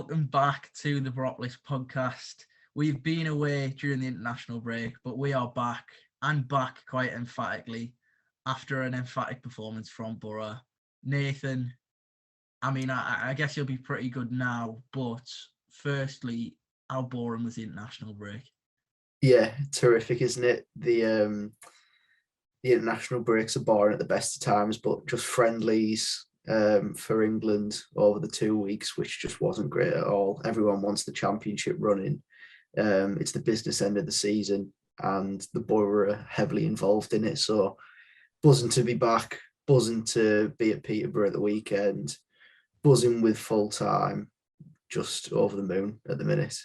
welcome back to the Boropolis Podcast. We've been away during the international break, but we are back, and back quite emphatically after an emphatic performance from Boro. Nathan, I mean, I guess you'll be pretty good now, but firstly, how boring was the international break? Yeah, terrific, isn't it? The international breaks are boring at the best of times, but just friendlies for England over the 2 weeks, which just wasn't great at all. Everyone wants the championship running. It's the business end of the season, and the Boro are heavily involved in it. So buzzing to be back, buzzing to be at Peterborough at the weekend, buzzing with full time, just over the moon at the minute.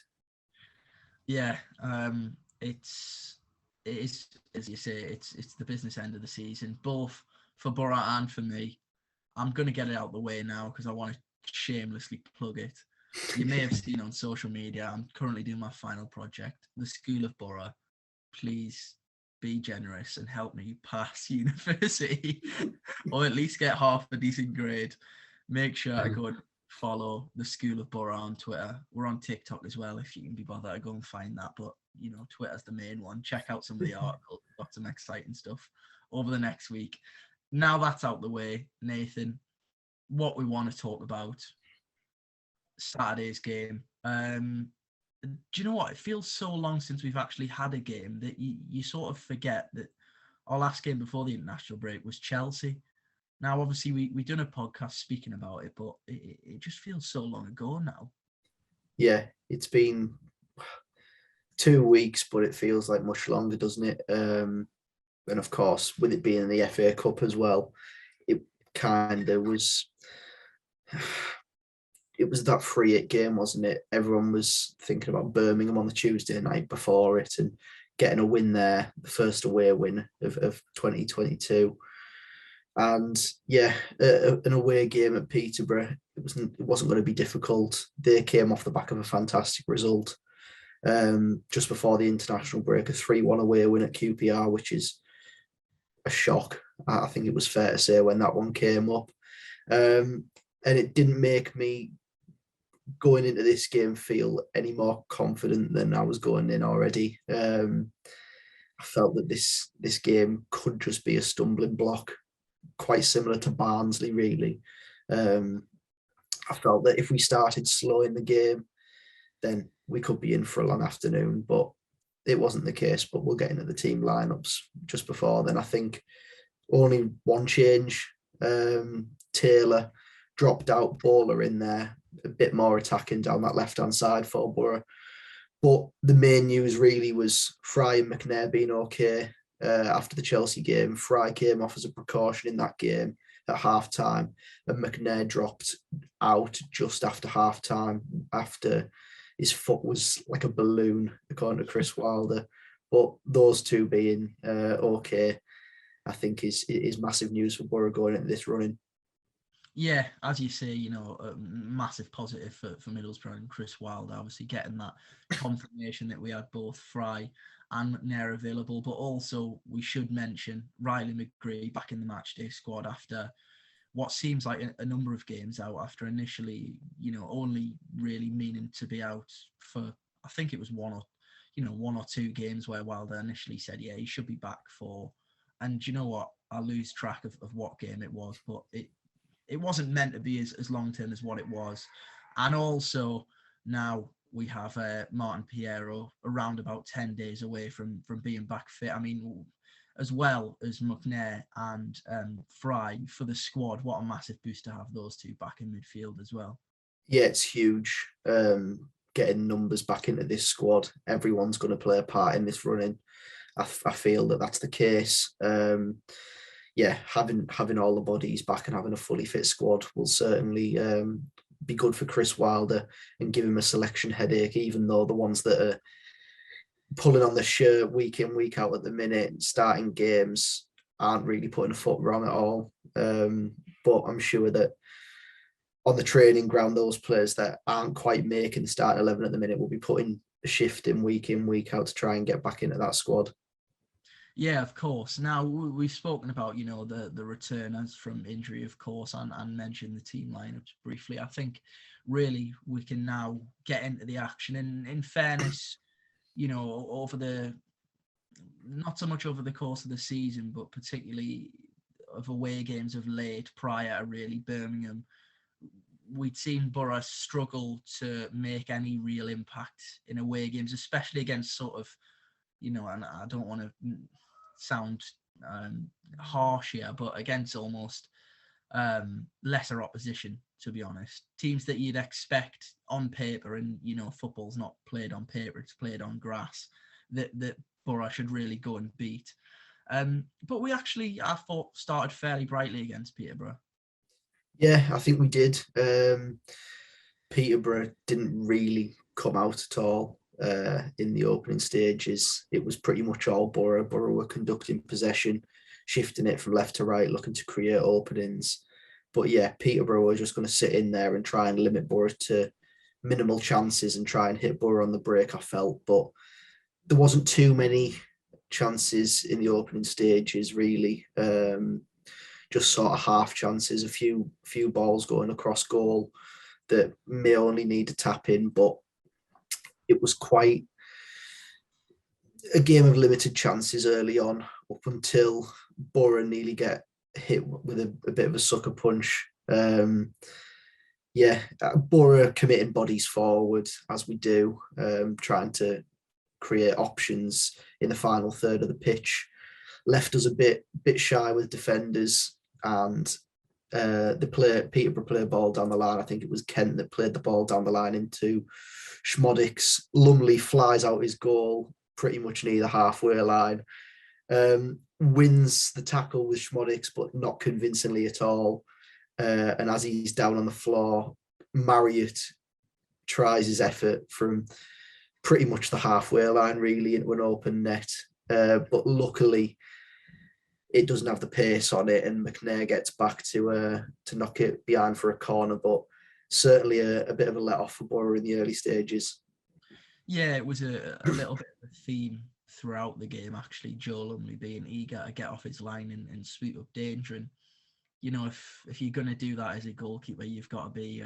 Yeah, it is, as you say, it's the business end of the season, both for Boro and for me. I'm going to get it out the way now because I want to shamelessly plug it. You may have seen on social media, I'm currently doing my final project, the School of Boro. Please be generous and help me pass university or at least get half a decent grade. Make sure to go and follow the School of Boro on Twitter. We're on TikTok as well if you can be bothered to go and find that. But, you know, Twitter's the main one. Check out some of the articles. Got some exciting stuff over the next week. Now that's out the way, Nathan, what we want to talk about, Saturday's game. Do you know what? It feels so long since we've actually had a game that you sort of forget that our last game before the international break was Chelsea. Now, obviously, we done a podcast speaking about it, but it just feels so long ago now. Yeah, it's been 2 weeks, but it feels like much longer, doesn't it? And of course, with it being the FA Cup as well, it kind of was. It was that 3-8 game, wasn't it? Everyone was thinking about Birmingham on the Tuesday night before it and getting a win there, the first away win of 2022. And yeah, an away game at Peterborough, it wasn't going to be difficult. They came off the back of a fantastic result just before the international break, a 3-1 away win at QPR, which is a shock. I think it was fair to say when that one came up. And it didn't make me going into this game feel any more confident than I was going in already. I felt that this game could just be a stumbling block, quite similar to Barnsley, really. I felt that if we started slow in the game, then we could be in for a long afternoon, but it wasn't the case. But we'll get into the team lineups just before then. I think only one change. Taylor dropped out, Bowler in there, a bit more attacking down that left-hand side for Boro. But the main news really was Fry and McNair being okay after the Chelsea game. Fry came off as a precaution in that game at half-time, and McNair dropped out just after half-time after his foot was like a balloon, according to Chris Wilder. But those two being okay, I think is massive news for Boro going into this running. Yeah, as you say, you know, a massive positive for Middlesbrough and Chris Wilder, obviously getting that confirmation that we had both Fry and McNair available, but also we should mention Riley McGree back in the matchday squad after what seems like a number of games out, after initially, you know, only really meaning to be out for, I think it was one or two games where Wilder initially said, yeah, he should be back for, and you know what, I lose track of what game it was, but it wasn't meant to be as long-term as what it was. And also now we have Martin Piero around about 10 days away from being back fit. I mean, as well as McNair and Fry for the squad, what a massive boost to have those two back in midfield as well. Yeah, it's huge. Getting numbers back into this squad. Everyone's going to play a part in this running. I feel that that's the case. Yeah, having all the bodies back and having a fully fit squad will certainly be good for Chris Wilder and give him a selection headache, even though the ones that are pulling on the shirt week in, week out at the minute, starting games, aren't really putting a foot wrong at all. But I'm sure that on the training ground, those players that aren't quite making the starting 11 at the minute will be putting a shift in, week out to try and get back into that squad. Yeah, of course. Now, we've spoken about, you know, the returners from injury, of course, and mentioned the team lineups briefly. I think really we can now get into the action. And in fairness, not so much over the course of the season, but particularly of away games of late prior to really Birmingham, we'd seen Boro struggle to make any real impact in away games, especially against sort of, and I don't want to sound harsh here, but against almost lesser opposition, to be honest. Teams that you'd expect on paper, and, football's not played on paper, it's played on grass, that Boro should really go and beat. But we actually, I thought, started fairly brightly against Peterborough. Yeah, I think we did. Peterborough didn't really come out at all in the opening stages. It was pretty much all Boro. Boro were conducting possession, shifting it from left to right, looking to create openings. But yeah, Peterborough were just going to sit in there and try and limit Boro to minimal chances and try and hit Boro on the break, I felt. But there wasn't too many chances in the opening stages, really. Just sort of half chances, a few balls going across goal that may only need to tap in, but it was quite a game of limited chances early on, up until Boro nearly get hit with a bit of a sucker punch. Boro committing bodies forward, as we do, trying to create options in the final third of the pitch, left us a bit shy with defenders, and Peterborough play a ball down the line. I think it was Kent that played the ball down the line into Schmodix. Lumley flies out his goal pretty much near the halfway line. Wins the tackle with Schmodix, but not convincingly at all. And as he's down on the floor, Marriott tries his effort from pretty much the halfway line, really, into an open net. But luckily, it doesn't have the pace on it, and McNair gets back to knock it behind for a corner. But certainly a bit of a let-off for Boro in the early stages. Yeah, it was a little bit of a theme throughout the game, actually. Joe Lumley being eager to get off his line and sweep up danger. And, if you're going to do that as a goalkeeper, you've got to be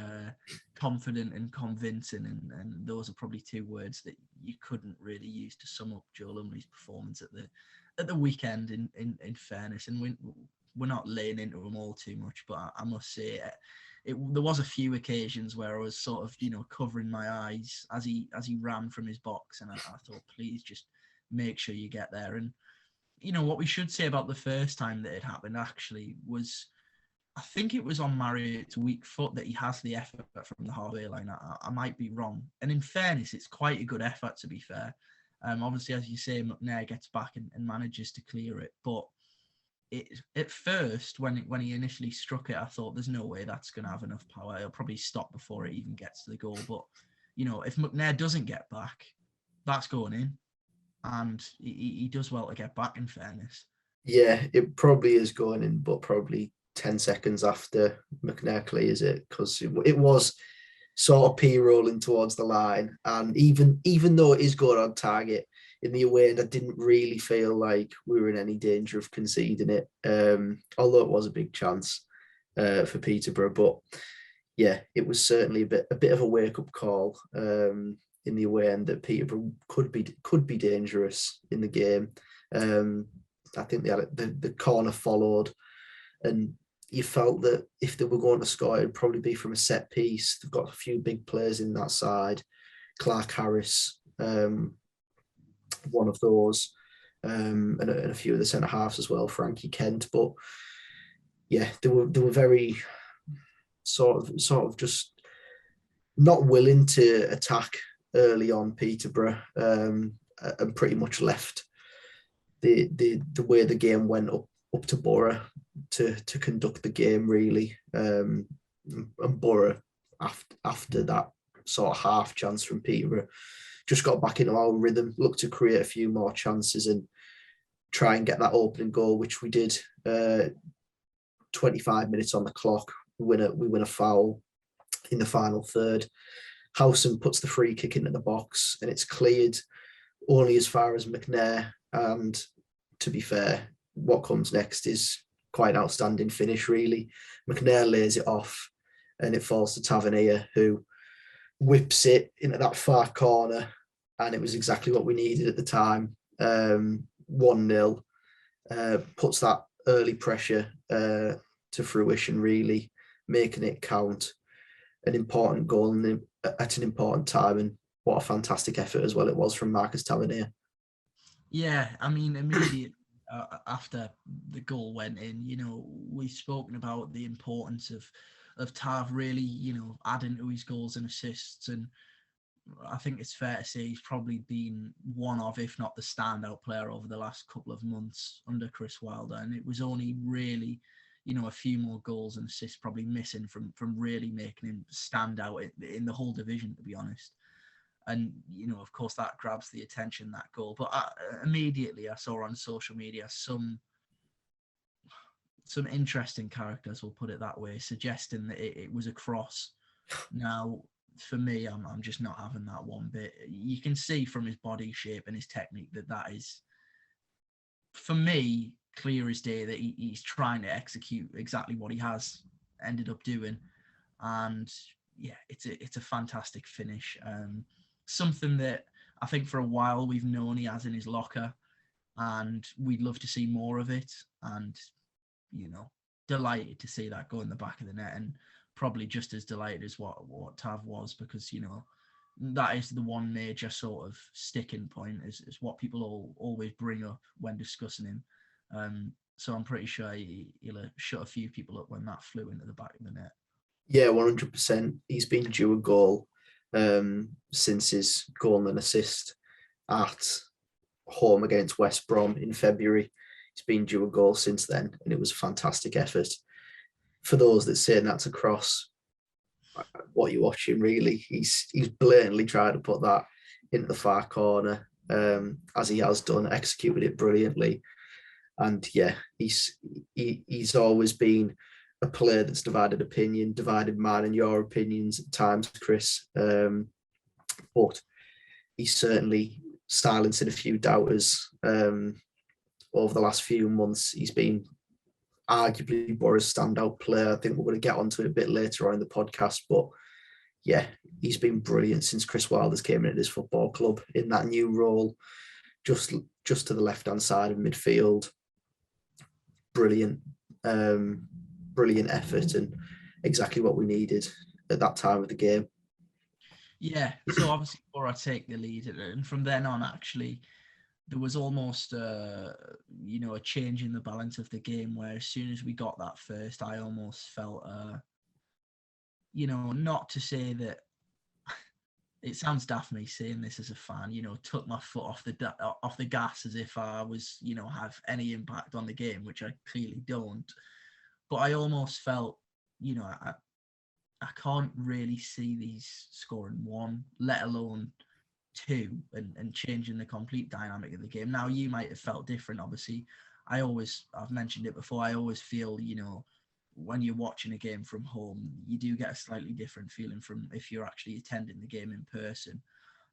confident and convincing. And those are probably two words that you couldn't really use to sum up Joe Lumley's performance at the weekend, in fairness. And we're not laying into them all too much, but I must say there was a few occasions where I was sort of, covering my eyes as he ran from his box, and I thought, please just make sure you get there. And, what we should say about the first time that it happened actually was, I think it was on Marriott's weak foot that he has the effort from the halfway line. I might be wrong. And in fairness, it's quite a good effort, to be fair. Obviously, as you say, McNair gets back and manages to clear it. But at first, when he initially struck it, I thought there's no way that's going to have enough power. It'll probably stop before it even gets to the goal. But, if McNair doesn't get back, that's going in. And he does well to get back, in fairness. Yeah, it probably is going in, but probably 10 seconds after McNair clears it, because it was sort of p-rolling towards the line. And even though it is going on target in the away end, I didn't really feel like we were in any danger of conceding it, although it was a big chance for Peterborough. But yeah, it was certainly a bit of a wake-up call in the away end that Peterborough could be dangerous in the game. I think they had the corner followed, and you felt that if they were going to score, it'd probably be from a set piece. They've got a few big players in that side. Clark Harris, one of those, and a few of the centre halves as well, Frankie Kent. But yeah, they were very sort of just not willing to attack early on, Peterborough, and pretty much left the way the game went up to Boro to conduct the game, really. And Boro, after that sort of half chance from Peterborough, just got back into our rhythm, looked to create a few more chances and try and get that opening goal, which we did. 25 minutes on the clock, we win a foul in the final third. Howson puts the free kick into the box, and it's cleared only as far as McNair. And to be fair, what comes next is quite an outstanding finish, really. McNair lays it off, and it falls to Tavernier, who whips it into that far corner, and it was exactly what we needed at the time. 1-0, puts that early pressure to fruition, really making it count. An important goal at an important time, and what a fantastic effort as well it was from Marcus Tavernier. Yeah, I mean, immediately after the goal went in, we've spoken about the importance of Tav really, adding to his goals and assists, and I think it's fair to say he's probably been one of, if not the standout player over the last couple of months under Chris Wilder, and it was only really, a few more goals and assists probably missing from really making him stand out in the whole division, to be honest. And, of course, that grabs the attention, that goal. But immediately I saw on social media some interesting characters, we'll put it that way, suggesting that it was a cross. Now, for me, I'm just not having that one bit. You can see from his body shape and his technique that is, for me, clear as day that he's trying to execute exactly what he has ended up doing. And yeah, it's a fantastic finish. Something that I think for a while we've known he has in his locker, and we'd love to see more of it. And, delighted to see that go in the back of the net, and probably just as delighted as what Tav was, because, that is the one major sort of sticking point is what people always bring up when discussing him. So I'm pretty sure he'll shut a few people up when that flew into the back of the net. Yeah, 100%. He's been due a goal since his goal and assist at home against West Brom in February. He's been due a goal since then, and it was a fantastic effort. For those that say that's a cross, what you're watching, really, he's blatantly tried to put that into the far corner, as he has done, executed it brilliantly. And yeah, he's always been a player that's divided mine and your opinions at times, Chris. But he's certainly silencing a few doubters. Over the last few months, he's been arguably Boro's standout player. I think we're going to get onto it a bit later on in the podcast, but yeah, he's been brilliant since Chris Wilder's came into this football club in that new role, just to the left-hand side of midfield. Brilliant effort, and exactly what we needed at that time of the game. Yeah, so obviously Boro take the lead, and from then on, actually, there was almost a change in the balance of the game, where as soon as we got that first, I almost felt not to say that it sounds daft me saying this as a fan, took my foot off the gas as if I was, have any impact on the game, which I clearly don't. But I almost felt, I can't really see these scoring one, let alone two, and changing the complete dynamic of the game. Now, you might have felt different, obviously. I've mentioned it before, I always feel, when you're watching a game from home, you do get a slightly different feeling from if you're actually attending the game in person.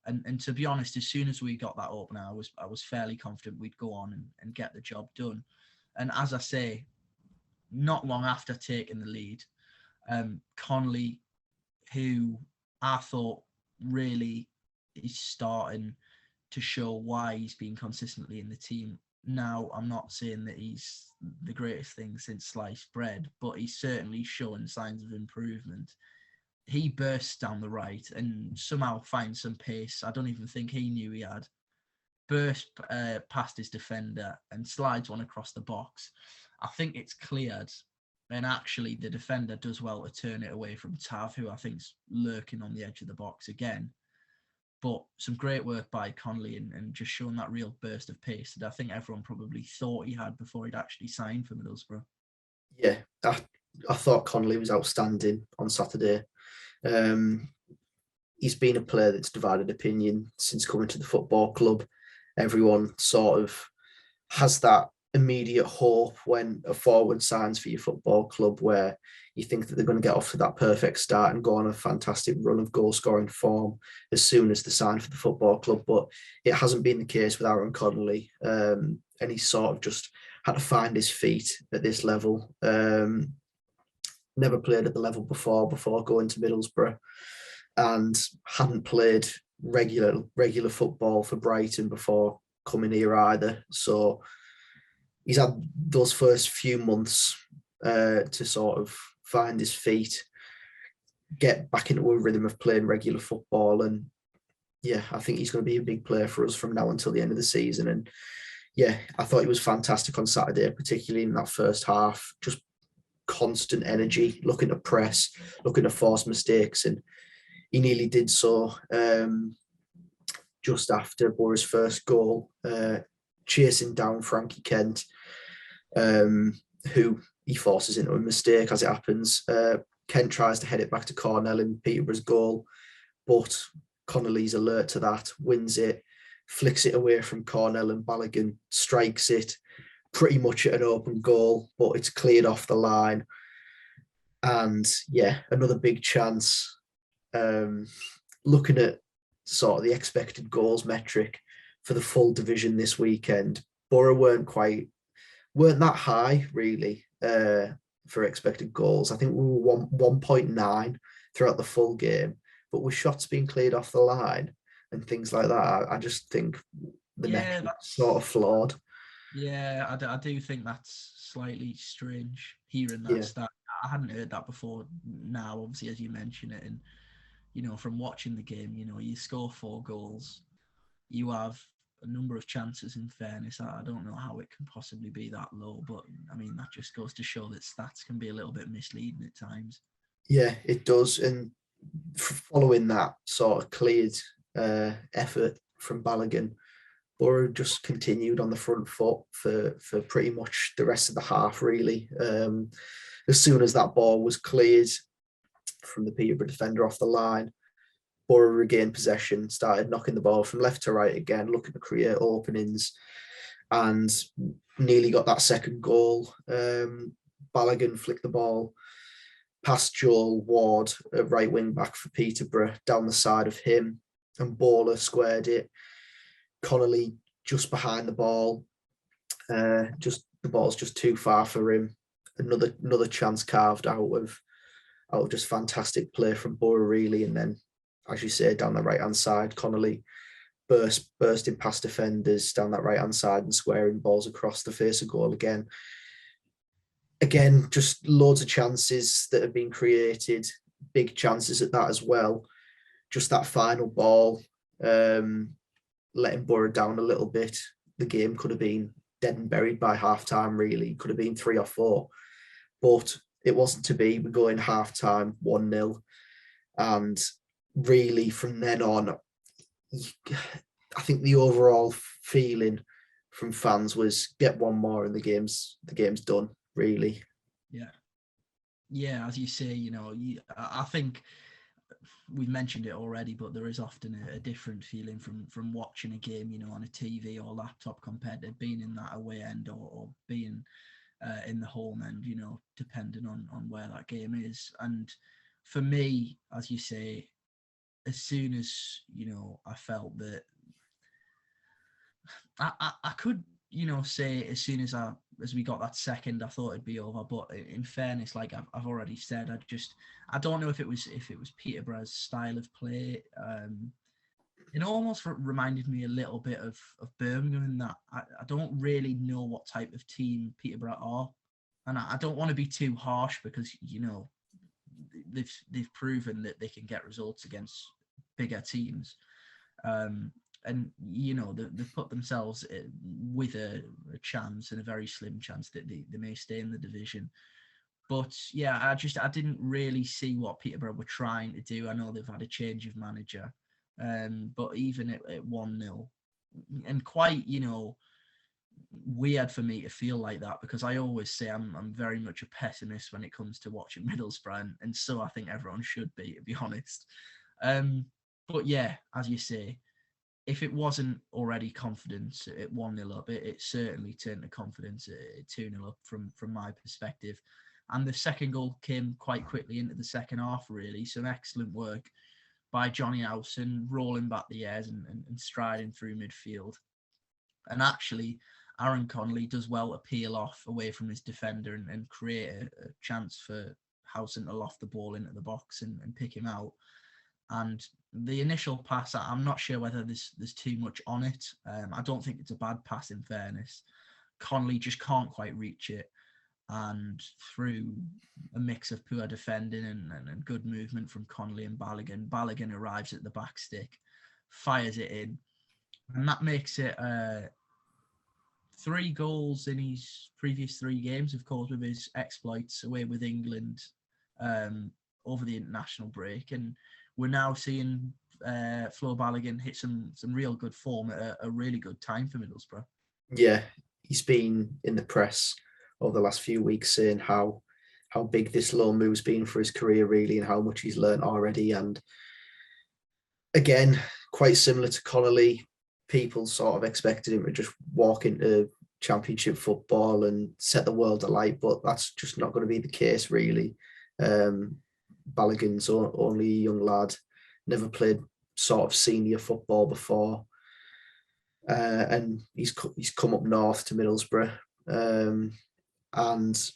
And to be honest, as soon as we got that opener, I was fairly confident we'd go on and get the job done. And as I say, not long after taking the lead, Connolly, who I thought really is starting to show why he's been consistently in the team. Now, I'm not saying that he's the greatest thing since sliced bread, but he's certainly showing signs of improvement. He bursts down the right and somehow finds some pace I don't even think he knew he had. Burst past his defender and slides one across the box. I think it's cleared, and actually the defender does well to turn it away from Tav, who I think's lurking on the edge of the box again. But some great work by Connolly and just showing that real burst of pace that I think everyone probably thought he had before he'd actually signed for Middlesbrough. Yeah, I thought Connolly was outstanding on Saturday. He's been a player that's divided opinion since coming to the football club. Everyone sort of has that immediate hope when a forward signs for your football club, where you think that they're going to get off to that perfect start and go on a fantastic run of goal scoring form as soon as they sign for the football club. But it hasn't been the case with Aaron Connolly, and he sort of just had to find his feet at this level. Never played at the level before going to Middlesbrough, and hadn't played regular football for Brighton before coming here either. So he's had those first few months to sort of find his feet, get back into a rhythm of playing regular football. And yeah, I think he's going to be a big player for us from now until the end of the season. And yeah, I thought he was fantastic on Saturday, particularly in that first half. Just constant energy, looking to press, looking to force mistakes. And he nearly did so just after Boro's first goal, chasing down Frankie Kent, who he forces into a mistake as it happens. Kent tries to head it back to Cornell in Peterborough's goal, but Connolly's alert to that, wins it, flicks it away from Cornell, and Balogan strikes it pretty much at an open goal, but it's cleared off the line. And yeah, another big chance. Looking at sort of the expected goals metric for the full division this weekend, Boro weren't that high really for expected goals. I think we were 1.9 throughout the full game, but with shots being cleared off the line and things like that, I just think the metric sort of flawed. Yeah, I do think that's slightly strange hearing that stat. I hadn't heard that before now, obviously, as you mention it. And, from watching the game, you score 4 goals, you have a number of chances. In fairness, I don't know how it can possibly be that low, but I mean, that just goes to show that stats can be a little bit misleading at times. Yeah, it does. And following that sort of cleared effort from Balogan, Boro just continued on the front foot for pretty much the rest of the half, really. As soon as that ball was cleared from the Peterborough defender off the line, Boro regained possession, started knocking the ball from left to right again, looking to create openings, and nearly got that second goal. Balogan flicked the ball past Joel Ward, a right wing back for Peterborough, down the side of him, and Baller squared it. Connolly just behind the ball. The ball's just too far for him. Another chance carved out of just fantastic play from Boro, really. And then, as you say, down the right hand side, Connolly bursting past defenders down that right hand side and squaring balls across the face of goal again. Again, just loads of chances that have been created, big chances at that as well. Just that final ball, letting Boro down a little bit. The game could have been dead and buried by half-time, really. Could have been 3 or 4. But it wasn't to be. We go in half-time, 1-0. And really, from then on, I think the overall feeling from fans was get one more and the game's done, really. Yeah, as you say, I think we've mentioned it already, but there is often a different feeling from watching a game, on a TV or laptop compared to being in that away end or being in the home end, depending on where that game is. And for me, as you say, as soon as, I felt that I could, say as soon as we got that second, I thought it'd be over. But in fairness, like I've already said, I don't know if it was Peterborough's style of play. It almost reminded me a little bit of Birmingham in that I don't really know what type of team Peterborough are, and I don't want to be too harsh because they've proven that they can get results against bigger teams. And they've put themselves with a chance, and a very slim chance, that they may stay in the division. But yeah, I didn't really see what Peterborough were trying to do. I know they've had a change of manager, but even at 1-0, and quite weird for me to feel like that, because I always say I'm very much a pessimist when it comes to watching Middlesbrough, and so I think everyone should be, to be honest. But yeah, as you say, if it wasn't already confidence at 1-0 up, it certainly turned to confidence at 2-0 up from my perspective. And the second goal came quite quickly into the second half, really. Some excellent work by Johnny Howson, rolling back the airs and striding through midfield. And actually, Aaron Connolly does well to peel off away from his defender and create a chance for Howson to loft the ball into the box and pick him out. And the initial pass, I'm not sure whether there's too much on it. I don't think it's a bad pass, in fairness. Connolly just can't quite reach it. And through a mix of poor defending and good movement from Connolly and Balogan, Balogan arrives at the back stick, fires it in. And that makes it 3 goals in his previous 3 games, of course, with his exploits away with England over the international break. And we're now seeing Flo Balogan hit some real good form at a really good time for Middlesbrough. Yeah, he's been in the press over the last few weeks saying how big this loan move's been for his career, really, and how much he's learned already. And again, quite similar to Connolly, people sort of expected him to just walk into Championship football and set the world alight, but that's just not going to be the case, really. Balogan's only a young lad, never played sort of senior football before, and he's come up north to Middlesbrough and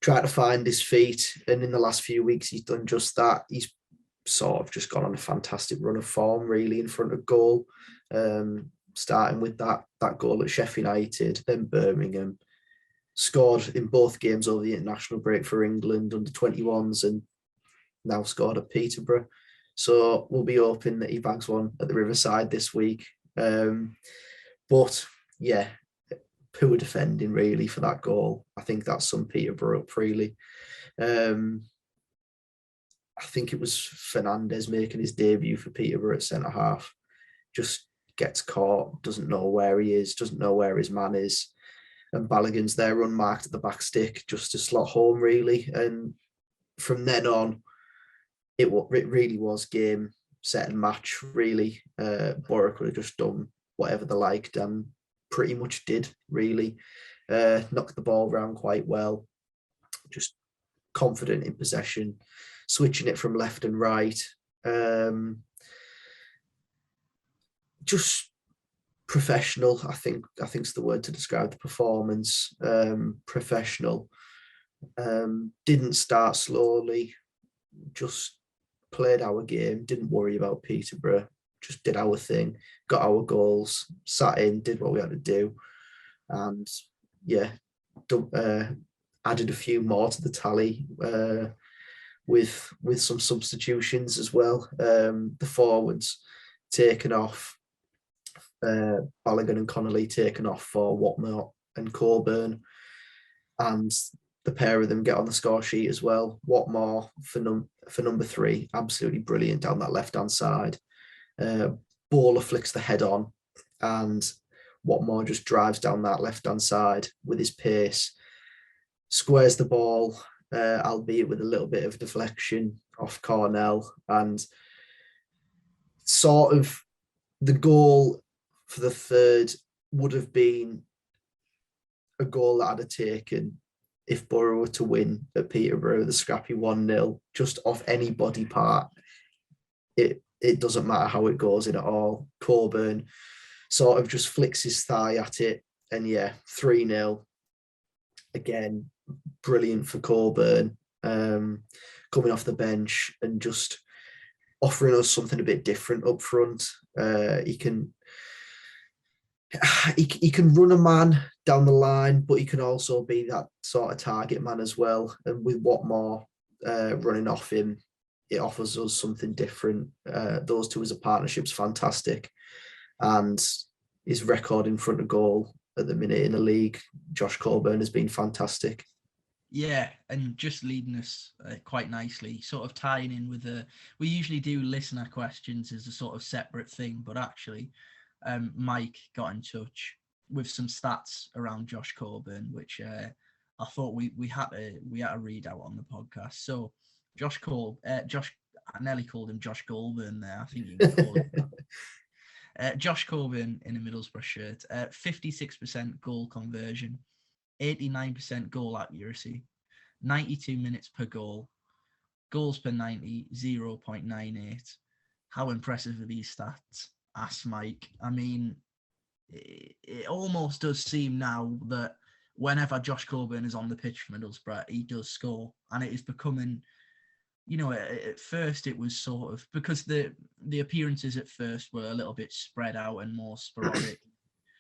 tried to find his feet. And in the last few weeks, he's done just that. He's sort of just gone on a fantastic run of form, really, in front of goal. Starting with that goal at Sheffield United, then Birmingham, scored in both games over the international break for England under 21s, and now scored at Peterborough. So we'll be hoping that he bags one at the Riverside this week. But yeah, poor defending really for that goal. I think that's some Peterborough up really. I think it was Fernandez making his debut for Peterborough at centre half. Just gets caught, doesn't know where he is, doesn't know where his man is. And Balogan's there unmarked at the back stick just to slot home, really. And from then on, it really was game, set and match, really. Boro could have just done whatever they liked and pretty much did, really. Knocked the ball around quite well. Just confident in possession, switching it from left and right. Just professional, I think's the word to describe the performance. Professional. Didn't start slowly, just played our game, didn't worry about Peterborough, just did our thing, got our goals, sat in, did what we had to do, and yeah, added a few more to the tally with some substitutions as well. The forwards taken off, Balogan and Connolly taken off for Watmore and Coburn, and the pair of them get on the score sheet as well. Watmore for number 3, absolutely brilliant down that left-hand side. Bowler flicks the head on, and Watmore just drives down that left-hand side with his pace, squares the ball, albeit with a little bit of deflection off Cornell, and sort of the goal for the third would have been a goal that I'd have taken if Boro were to win at Peterborough, the scrappy 1-0, just off any body part. It doesn't matter how it goes in at all. Coburn sort of just flicks his thigh at it, and yeah, 3-0. Again, brilliant for Coburn, coming off the bench and just offering us something a bit different up front. He can run a man down the line, but he can also be that sort of target man as well. And with Watmore running off him, it offers us something different. Those two as a partnership's fantastic. And his record in front of goal at the minute in the league, Josh Coburn, has been fantastic. Yeah, and just leading us quite nicely, sort of tying in with we usually do listener questions as a sort of separate thing, but actually Mike got in touch with some stats around Josh Coburn, which I thought we had to read out on the podcast. So Josh, I nearly called him Josh Goulburn there. I think you can call him that. Josh Coburn in a Middlesbrough shirt, 56% goal conversion, 89% goal accuracy, 92 minutes per goal, goals per 90, 0.98. How impressive are these stats? Ask Mike. I mean, it almost does seem now that whenever Josh Coburn is on the pitch for Middlesbrough, he does score, and it is becoming at first it was sort of because the appearances at first were a little bit spread out and more sporadic.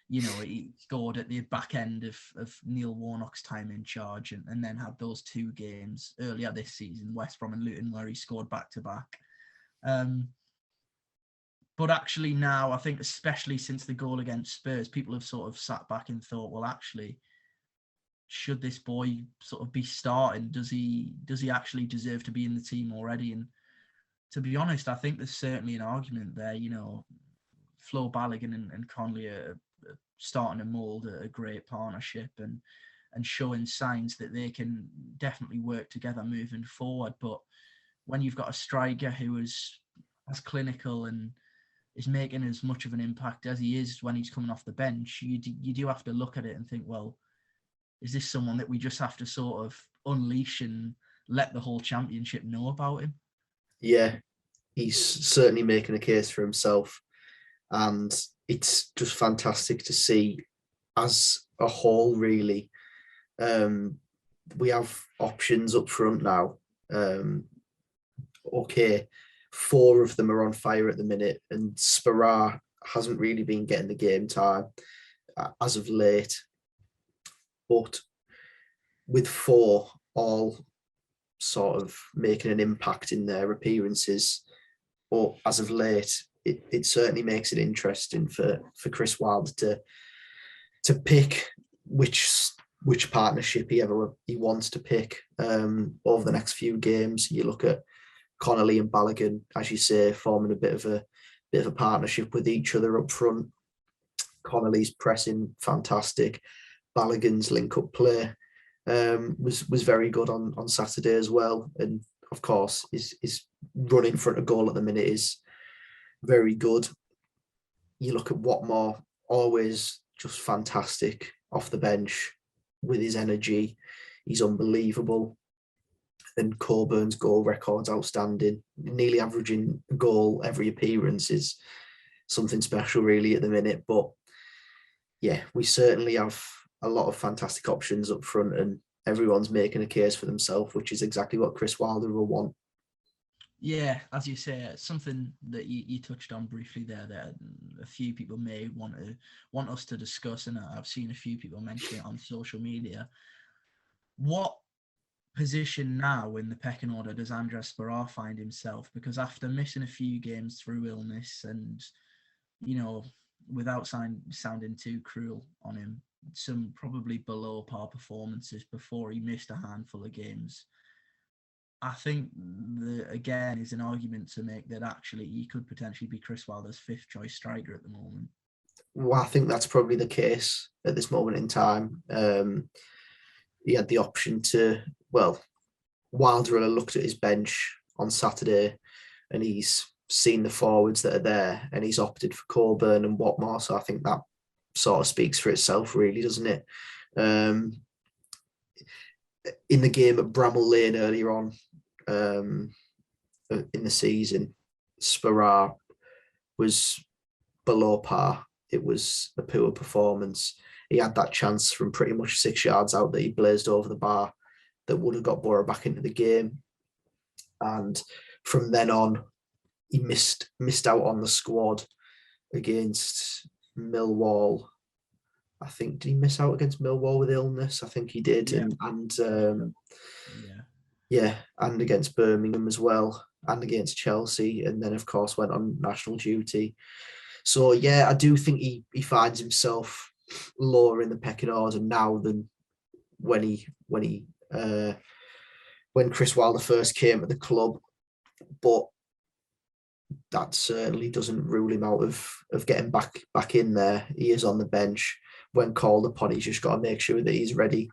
He scored at the back end of Neil Warnock's time in charge, and then had those 2 games earlier this season, West Brom and Luton, where he scored back to back. But actually now, I think especially since the goal against Spurs, people have sort of sat back and thought, well, actually, should this boy sort of be starting? Does he actually deserve to be in the team already? And to be honest, I think there's certainly an argument there. Flo Balogan and Connolly are starting to mould a great partnership and showing signs that they can definitely work together moving forward. But when you've got a striker who is as clinical and is making as much of an impact as he is when he's coming off the bench, you do have to look at it and think, well, is this someone that we just have to sort of unleash and let the whole championship know about him? Yeah, he's certainly making a case for himself. And it's just fantastic to see as a whole, really. We have options up front now. Okay, 4 of them are on fire at the minute, and Sparrow hasn't really been getting the game time as of late. But with 4 all sort of making an impact in their appearances, or as of late, it certainly makes it interesting for Chris Wilder to pick which partnership he wants to pick over the next few games. You look at Connolly and Balogan, as you say, forming a bit of a partnership with each other up front. Connolly's pressing fantastic. Balogan's link-up play was very good on Saturday as well. And of course, his run in front of goal at the minute is very good. You look at Watmore, always just fantastic off the bench with his energy. He's unbelievable. And Coburn's goal record's outstanding. Nearly averaging a goal every appearance is something special, really, at the minute. But yeah, we certainly have a lot of fantastic options up front, and everyone's making a case for themselves, which is exactly what Chris Wilder will want. Yeah, as you say, something that you touched on briefly there that a few people may want us to discuss, and I've seen a few people mention it on social media. What position now in the pecking order does Andres Sparrow find himself? Because after missing a few games through illness and, without sounding too cruel on him, some probably below par performances before he missed a handful of games, I think again is an argument to make that actually he could potentially be Chris Wilder's 5th choice striker at the moment. Well, I think that's probably the case at this moment in time. He had the option to, Wilder looked at his bench on Saturday and he's seen the forwards that are there and he's opted for Coburn and Watmore. So I think that sort of speaks for itself, really, doesn't it? In the game at Bramall Lane earlier on in the season, Sparrow was below par. It was a poor performance. He had that chance from pretty much 6 yards out that he blazed over the bar that would have got Boro back into the game. And from then on, he missed out on the squad against Millwall. I think, did he miss out against Millwall with illness? I think he did. Yeah. And against Birmingham as well, and against Chelsea, and then of course went on national duty. So yeah, I do think he finds himself lower in the pecking order now than when Chris Wilder first came to the club. But that certainly doesn't rule him out of getting back in there. He is on the bench. When called upon, he's just got to make sure that he's ready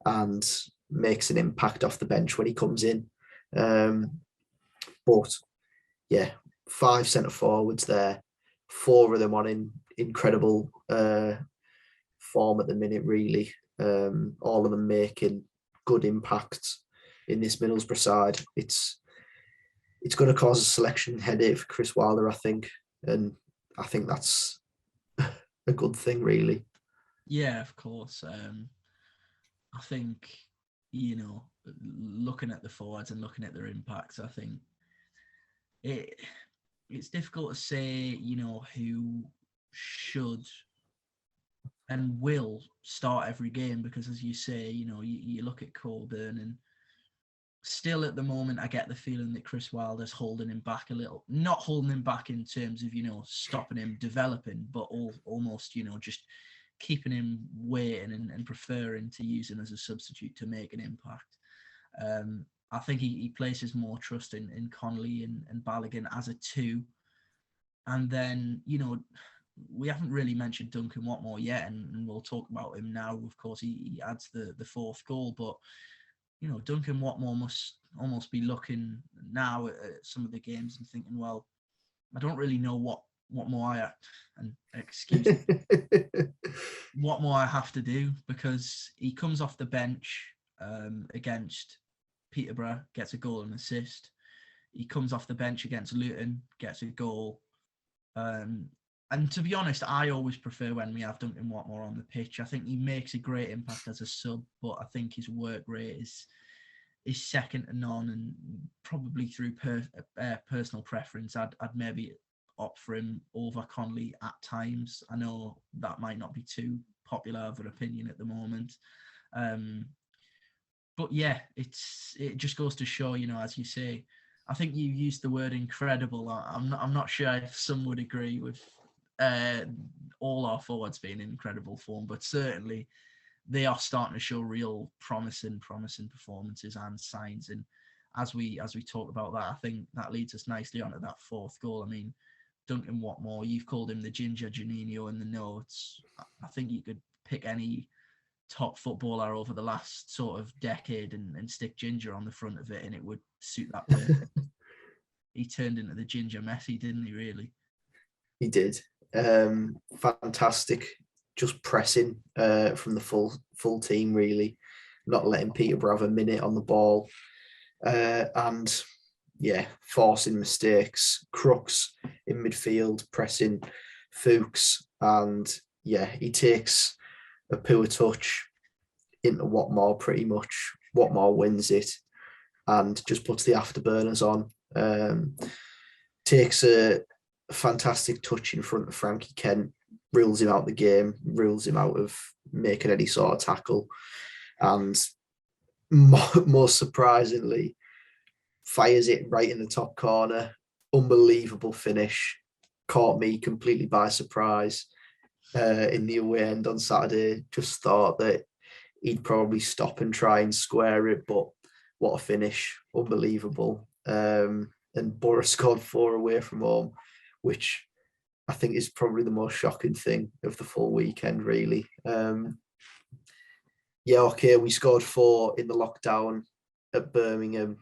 and makes an impact off the bench when he comes in. But yeah, 5 centre forwards there, 4 of them on incredible form at the minute, really. All of them making good impacts in this Middlesbrough side. It's going to cause a selection headache for Chris Wilder, I think, and I think that's a good thing, really. Yeah, of course. I think looking at the forwards and looking at their impacts, I think it's difficult to say, who should and will start every game, because as you say, you look at Coburn, and still at the moment I get the feeling that Chris Wilder's holding him back a little. Not holding him back in terms of, stopping him developing, but almost, just keeping him waiting and preferring to use him as a substitute to make an impact. I think he places more trust in Connolly and Balogan as a two. And then, we haven't really mentioned Duncan Watmore yet, and we'll talk about him now. Of course, he adds the fourth goal, but, Duncan Watmore must almost be looking now at some of the games and thinking, well, I don't really know what more what more I have to do, because he comes off the bench against Peterborough, gets a goal and assist. He comes off the bench against Luton, gets a goal. And to be honest, I always prefer when we have Duncan Watmore on the pitch. I think he makes a great impact as a sub, but I think his work rate is second to none, and probably through personal preference, I'd maybe opt for him over Connolly at times. I know that might not be too popular of an opinion at the moment. But yeah, it just goes to show, as you say, I think you used the word incredible. I'm not sure if some would agree with all our forwards being in incredible form, but certainly they are starting to show real promising performances and signs. And as we talk about that, I think that leads us nicely onto that fourth goal. I mean, Duncan Watmore, you've called him the Ginger Juninho in the notes. I think you could pick any top footballer over the last sort of decade and stick Ginger on the front of it, and it would suit that perfect. He turned into the Ginger Messi, didn't he, really? He did. Fantastic. Just pressing from the full team, really. Not letting Peterborough have a minute on the ball. And yeah, forcing mistakes. Crooks in midfield, pressing Fuchs. And yeah, he takes a poor touch into Watmore pretty much. Watmore wins it and just puts the afterburners on. Takes a fantastic touch in front of Frankie Kent, rules him out the game, rules him out of making any sort of tackle, and most surprisingly, fires it right in the top corner. Unbelievable finish. Caught me completely by surprise in the away end on Saturday. Just thought that he'd probably stop and try and square it, but what a finish. Unbelievable. And Boro scored 4 away from home, which I think is probably the most shocking thing of the full weekend, really. Yeah, okay, we scored 4 in the lockdown at Birmingham,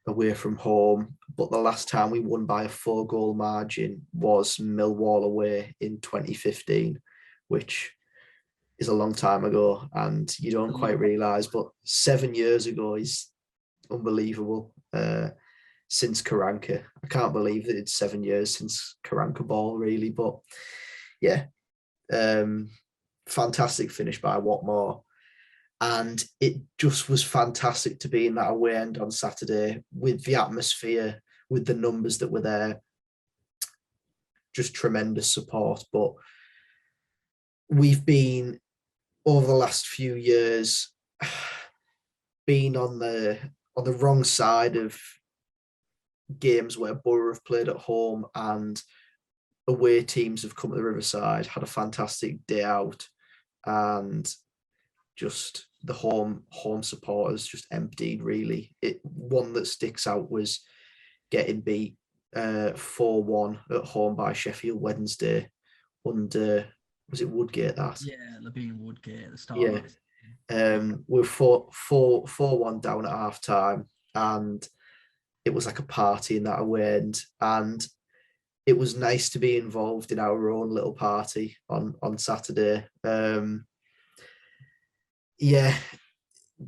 away from home, but the last time we won by a 4-goal margin was Millwall away in 2015, which is a long time ago, and you don't quite realise, but 7 years ago is unbelievable. Since Karanka, I can't believe that it's 7 years since Karanka ball, really. But yeah, fantastic finish by Watmore, and it just was fantastic to be in that away end on Saturday with the atmosphere, with the numbers that were there. Just tremendous support. But we've been, over the last few years, been on the wrong side of games where Boro have played at home and away teams have come to the Riverside, had a fantastic day out, and just the home supporters just emptied, really. One that sticks out was getting beat 4-1 at home by Sheffield Wednesday under, was it Woodgate that? Yeah, Labine Woodgate at the start. Yeah. We're 4-1 down at half time, and it was like a party in that away end, and it was nice to be involved in our own little party on Saturday. Yeah,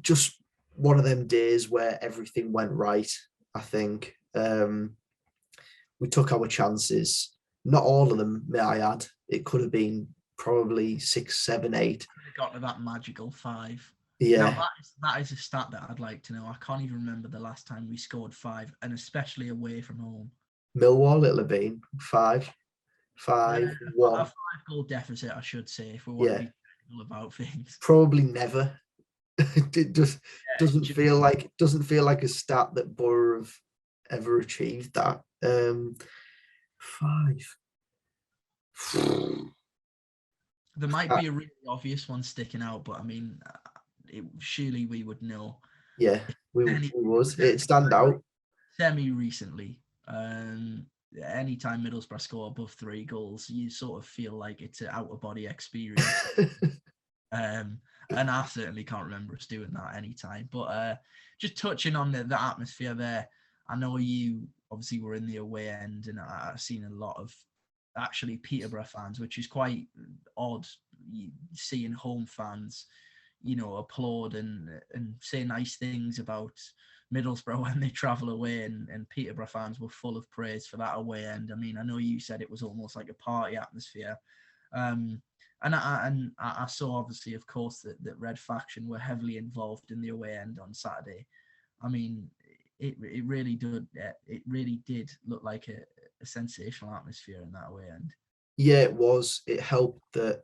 just one of them days where everything went right, I think. We took our chances. Not all of them, may I add. It could have been probably 6, 7, 8. Got to that magical 5. Yeah. Now that is a stat that I'd like to know. I can't even remember the last time we scored 5, and especially away from home. Millwall, it'll have been 5, A 1. 5-goal deficit, I should say, if we want to Yeah, be technical about things. probably never. It just Yeah, doesn't feel like a stat that Boro have ever achieved that. 5. there might be a really obvious one sticking out, but I mean, surely we would know. Yeah, we was. It stand out. Semi recently, anytime Middlesbrough score above 3 goals, you sort of feel like it's an out of body experience. And I certainly can't remember us doing that anytime. But just touching on the atmosphere there, I know you obviously were in the away end, and I've seen a lot of actually Peterborough fans, which is quite odd, seeing home fans, applaud and say nice things about Middlesbrough when they travel away, and Peterborough fans were full of praise for that away end. I mean, I know you said it was almost like a party atmosphere. And I saw, obviously, of course, that Red Faction were heavily involved in the away end on Saturday. I mean, it really did look like a sensational atmosphere in that away end. Yeah, it was. It helped that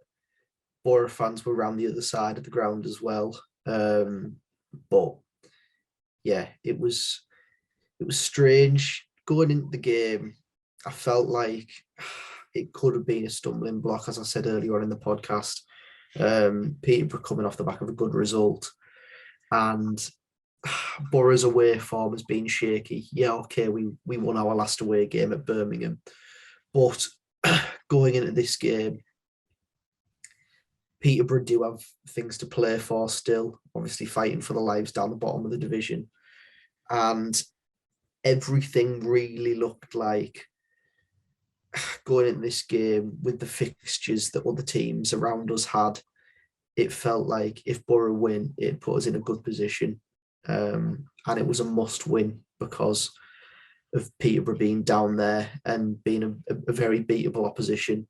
Boro fans were around the other side of the ground as well. But yeah, it was strange going into the game. I felt like it could have been a stumbling block, as I said earlier on in the podcast. Peterborough coming off the back of a good result, and Boro's away form has been shaky. Yeah, okay, we won our last away game at Birmingham, but going into this game, Peterborough do have things to play for still, obviously fighting for the lives down the bottom of the division. And everything really looked like, going into this game with the fixtures that other teams around us had, it felt like if Boro win, it put us in a good position. And it was a must win because of Peterborough being down there and being a very beatable opposition.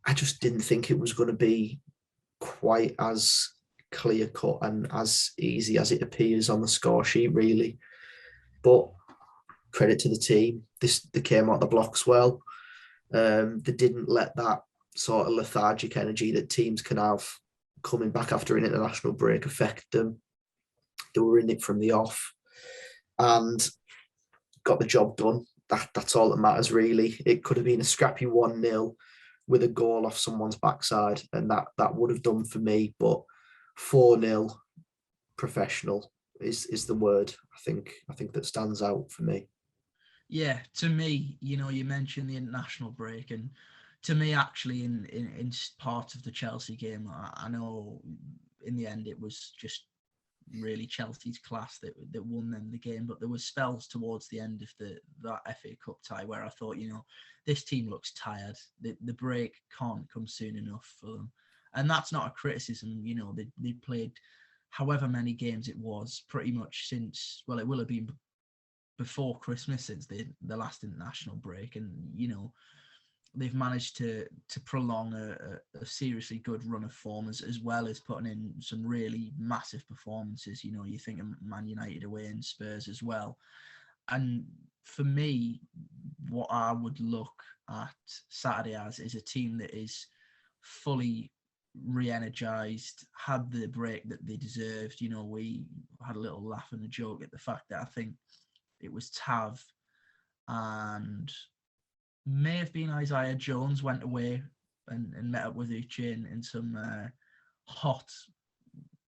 I just didn't think it was going to be quite as clear cut and as easy as it appears on the score sheet, really. But credit to the team. They came out the blocks well. They didn't let that sort of lethargic energy that teams can have coming back after an international break affect them. They were in it from the off and got the job done. That's all that matters, really. It could have been a scrappy 1-0 with a goal off someone's backside, and that would have done for me. But 4-0 professional is the word I think that stands out for me. Yeah, to me, you mentioned the international break, and to me, actually, in part of the Chelsea game, I know in the end it was just really Chelsea's class that won them the game, but there was spells towards the end of that FA Cup tie where I thought, this team looks tired. The break can't come soon enough for them, and that's not a criticism. They played however many games it was, pretty much since, well, it will have been before Christmas since the last international break, and they've managed to prolong a seriously good run of form as well as putting in some really massive performances. You think of Man United away and Spurs as well. And for me, what I would look at Saturday as is a team that is fully re-energized, had the break that they deserved. We had a little laugh and a joke at the fact that I think it was Tav and may have been Isaiah Jones went away and met up with Uche in some hot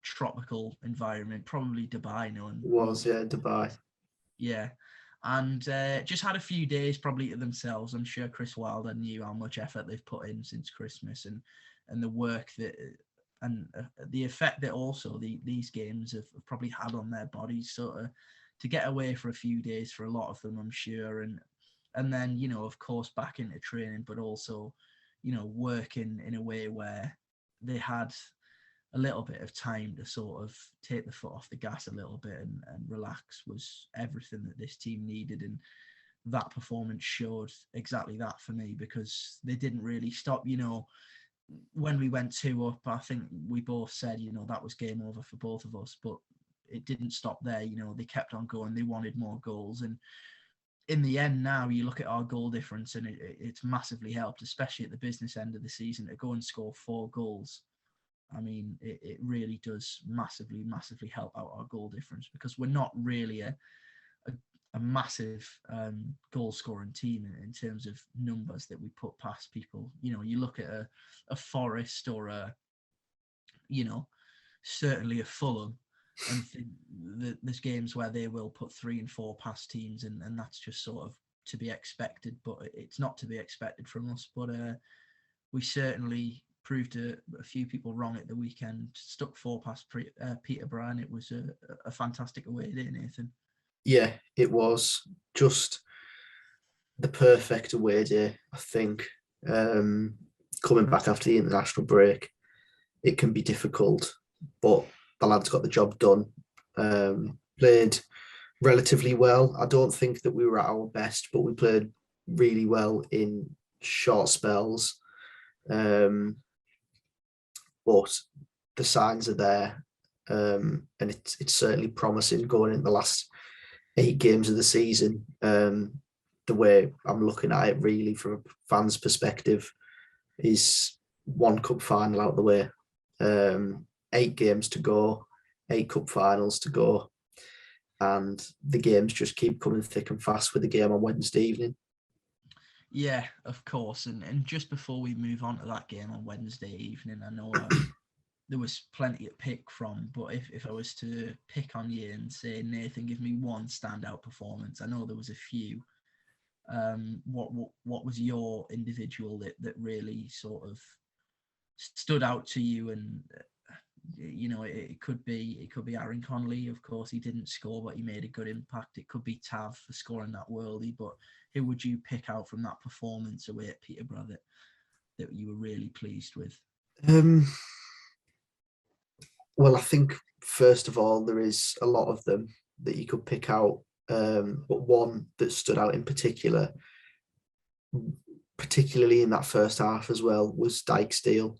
tropical environment, probably Dubai. Dubai. Yeah. And just had a few days probably to themselves. I'm sure Chris Wilder knew how much effort they've put in since Christmas and the work that and the effect that also these games have probably had on their bodies, sort of to get away for a few days for a lot of them, I'm sure. And then, of course, back into training, but also, working in a way where they had a little bit of time to sort of take the foot off the gas a little bit and relax was everything that this team needed. And that performance showed exactly that for me, because they didn't really stop. when we went 2 up, I think we both said, that was game over for both of us, but it didn't stop there. They kept on going. They wanted more goals. And in the end, now you look at our goal difference, and it's massively helped, especially at the business end of the season, to go and score 4 goals. I mean, it really does massively, massively help out our goal difference, because we're not really a massive goal scoring team in terms of numbers that we put past people. You look at a Forest or certainly a Fulham, and think that there's games where they will put 3 and 4 past teams, and that's just sort of to be expected, but it's not to be expected from us. But we certainly proved a few people wrong at the weekend, stuck 4 past Peterborough, and it was a fantastic away day, Nathan. Yeah, it was just the perfect away day, I think. Coming back after the international break, it can be difficult, but the lads got the job done. Played relatively well. I don't think that we were at our best, but we played really well in short spells. But the signs are there, and it's certainly promising going in the last 8 games of the season. The way I'm looking at it, really, from a fan's perspective, is 1 cup final out the way, 8 games to go, 8 cup finals to go, and the games just keep coming thick and fast with the game on Wednesday evening. Yeah, of course. And just before we move on to that game on Wednesday evening, I know there was plenty to pick from, but if I was to pick on you and say, Nathan, give me one standout performance, I know there was a few. What was your individual that really sort of stood out to you? And it could be Aaron Connolly. Of course, he didn't score, but he made a good impact. It could be Tav for scoring that worldie. But who would you pick out from that performance away at Peterborough that you were really pleased with? Well, I think first of all, there is a lot of them that you could pick out, but one that stood out in particular, particularly in that first half as well, was Dijksteel.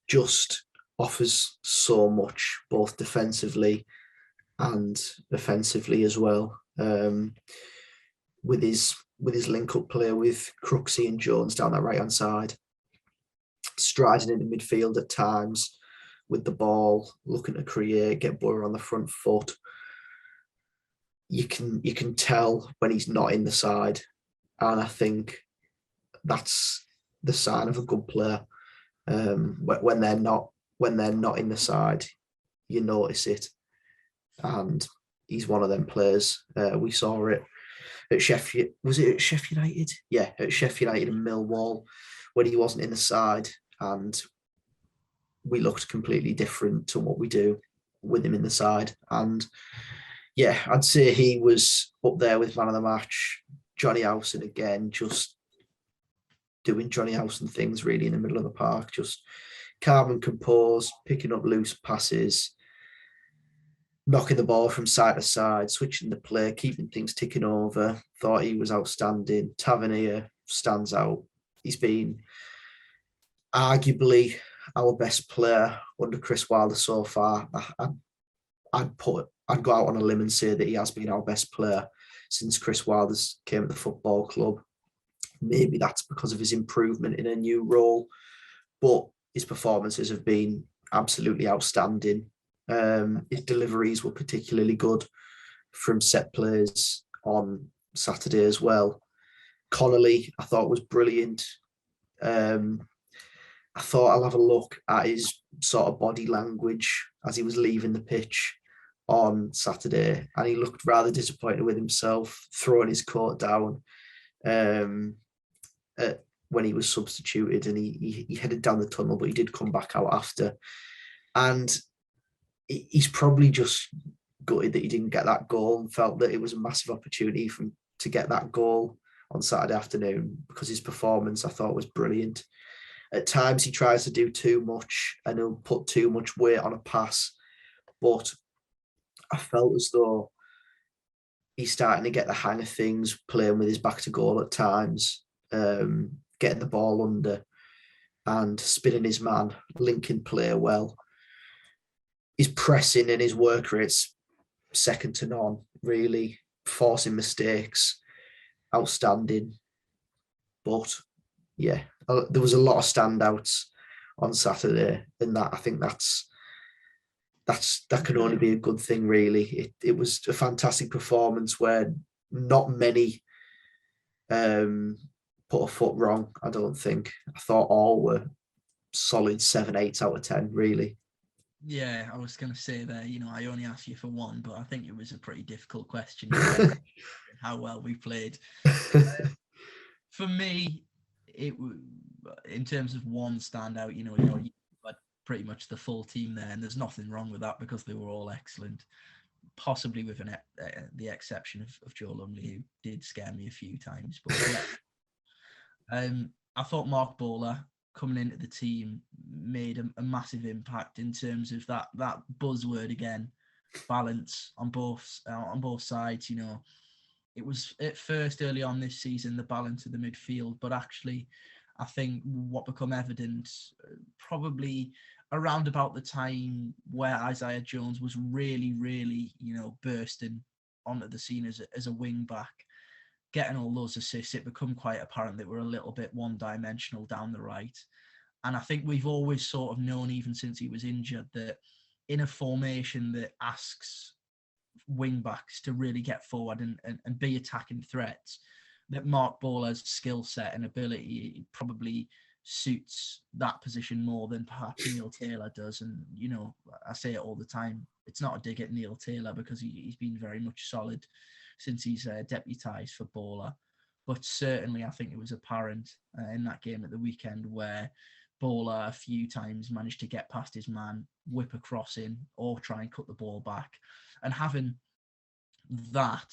Just offers so much, both defensively and offensively as well. With his link-up play with Crooksy and Jones down that right-hand side, striding into midfield at times with the ball, looking to create, get Boro on the front foot. You can tell when he's not in the side, and I think that's the sign of a good player. When they're not in the side, you notice it, and he's one of them players. We saw it at Sheffield. Was it at Sheffield United? Yeah, at Sheffield United and Millwall, when he wasn't in the side, and we looked completely different to what we do with him in the side. And yeah, I'd say he was up there with man of the match. Johnny Howson again, just doing Johnny Howson things really in the middle of the park, just calm and composed, picking up loose passes, knocking the ball from side to side, switching the play, keeping things ticking over. Thought he was outstanding. Tavernier stands out. He's been arguably our best player under Chris Wilder so far. I'd go out on a limb and say that he has been our best player since Chris Wilder's came at the football club. Maybe that's because of his improvement in a new role, but his performances have been absolutely outstanding. His deliveries were particularly good from set plays on Saturday as well. Connolly, I thought, was brilliant. I thought I'll have a look at his sort of body language as he was leaving the pitch on Saturday, and he looked rather disappointed with himself, throwing his coat down when he was substituted, and he headed down the tunnel, but he did come back out after. And he's probably just gutted that he didn't get that goal and felt that it was a massive opportunity for him to get that goal on Saturday afternoon, because his performance, I thought, was brilliant. At times he tries to do too much and he'll put too much weight on a pass, but I felt as though he's starting to get the hang of things, playing with his back to goal at times, getting the ball under. and spinning his man, linking play well. His pressing and his work rate's second to none, really. Forcing mistakes, outstanding. But yeah, there was a lot of standouts on Saturday, and that I think that can only be a good thing, really. It was a fantastic performance where not many put a foot wrong. I don't think. I thought all were solid 7, 8 out of 10, really. Yeah, I was going to say there, I only asked you for one, but I think it was a pretty difficult question. How well we played. For me, in terms of one standout, you had pretty much the full team there, and there's nothing wrong with that because they were all excellent. Possibly with the exception of Joe Lumley, who did scare me a few times. But yeah, I thought Mark Bowler coming into the team made a massive impact in terms of that buzzword again, balance on both sides. It was at first early on this season the balance of the midfield, but actually, I think what became evident probably around about the time where Isaiah Jones was really, really, bursting onto the scene as a wing back, getting all those assists, it became quite apparent that we're a little bit one-dimensional down the right. And I think we've always sort of known, even since he was injured, that in a formation that asks wing backs to really get forward and be attacking threats, that Mark Bowler's skill set and ability probably suits that position more than perhaps Neil Taylor does. And, I say it all the time, it's not a dig at Neil Taylor because he's been very much solid since he's deputised for Bowler. But certainly I think it was apparent in that game at the weekend where Bowler a few times managed to get past his man, whip a cross in, or try and cut the ball back. And having that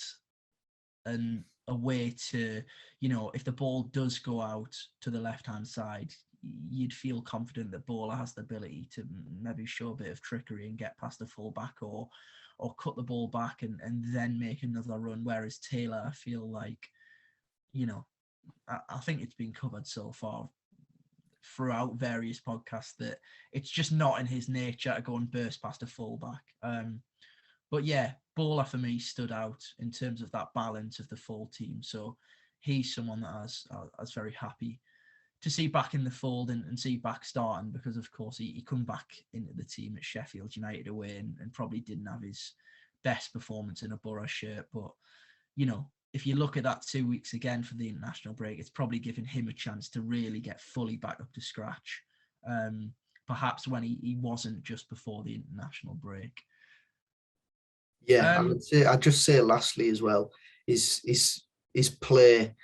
and a way to, if the ball does go out to the left-hand side, you'd feel confident that Bowler has the ability to maybe show a bit of trickery and get past the full-back or cut the ball back and then make another run. Whereas Taylor, I feel like, I think it's been covered so far throughout various podcasts that it's just not in his nature to go and burst past a full-back. But yeah, Bowler for me stood out in terms of that balance of the full team. So he's someone that I was very happy to see back in the fold and see back starting because, of course, he come back into the team at Sheffield United away and probably didn't have his best performance in a Boro shirt. But, if you look at that 2 weeks again for the international break, it's probably given him a chance to really get fully back up to scratch, perhaps when he wasn't just before the international break. Yeah, I'd just say lastly as well, his play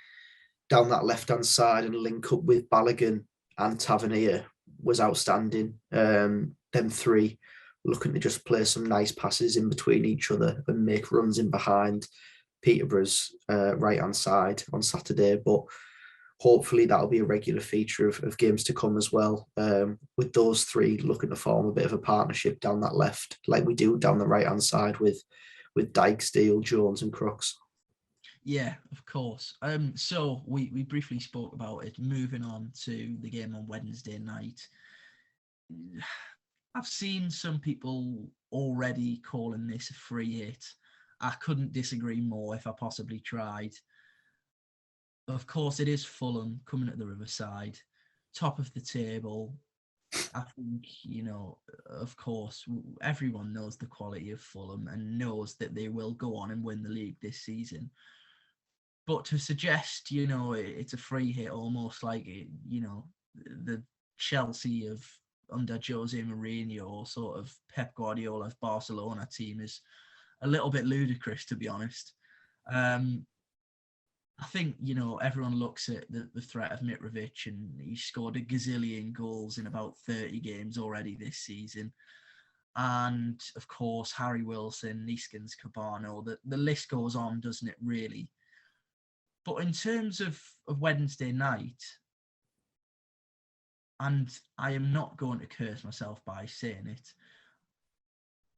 down that left-hand side and link up with Balogan and Tavernier was outstanding. Them three looking to just play some nice passes in between each other and make runs in behind Peterborough's right-hand side on Saturday. But hopefully that'll be a regular feature of games to come as well, with those three looking to form a bit of a partnership down that left, like we do down the right-hand side with Dyke, Steele, Jones and Crooks. Yeah, of course. So we briefly spoke about it. Moving on to the game on Wednesday night. I've seen some people already calling this a free hit. I couldn't disagree more if I possibly tried. Of course, it is Fulham coming at the Riverside, top of the table. I think, of course, everyone knows the quality of Fulham and knows that they will go on and win the league this season. But to suggest, it's a free hit, almost like, the Chelsea of under Jose Mourinho or sort of Pep Guardiola's Barcelona team is a little bit ludicrous, to be honest. I think, everyone looks at the threat of Mitrovic and he scored a gazillion goals in about 30 games already this season. And, of course, Harry Wilson, Neeskens, Cabano, the list goes on, doesn't it, really? But in terms of Wednesday night, and I am not going to curse myself by saying it,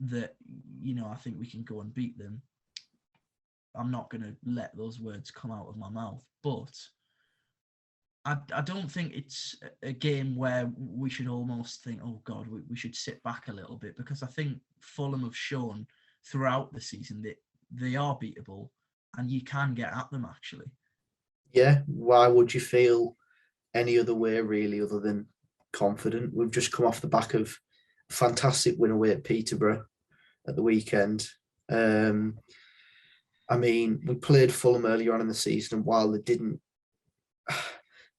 that, I think we can go and beat them. I'm not going to let those words come out of my mouth. But I don't think it's a game where we should almost think, oh God, we should sit back a little bit, because I think Fulham have shown throughout the season that they are beatable and you can get at them actually. Yeah, why would you feel any other way really other than confident? We've just come off the back of a fantastic win away at Peterborough at the weekend. I mean, we played Fulham earlier on in the season, and while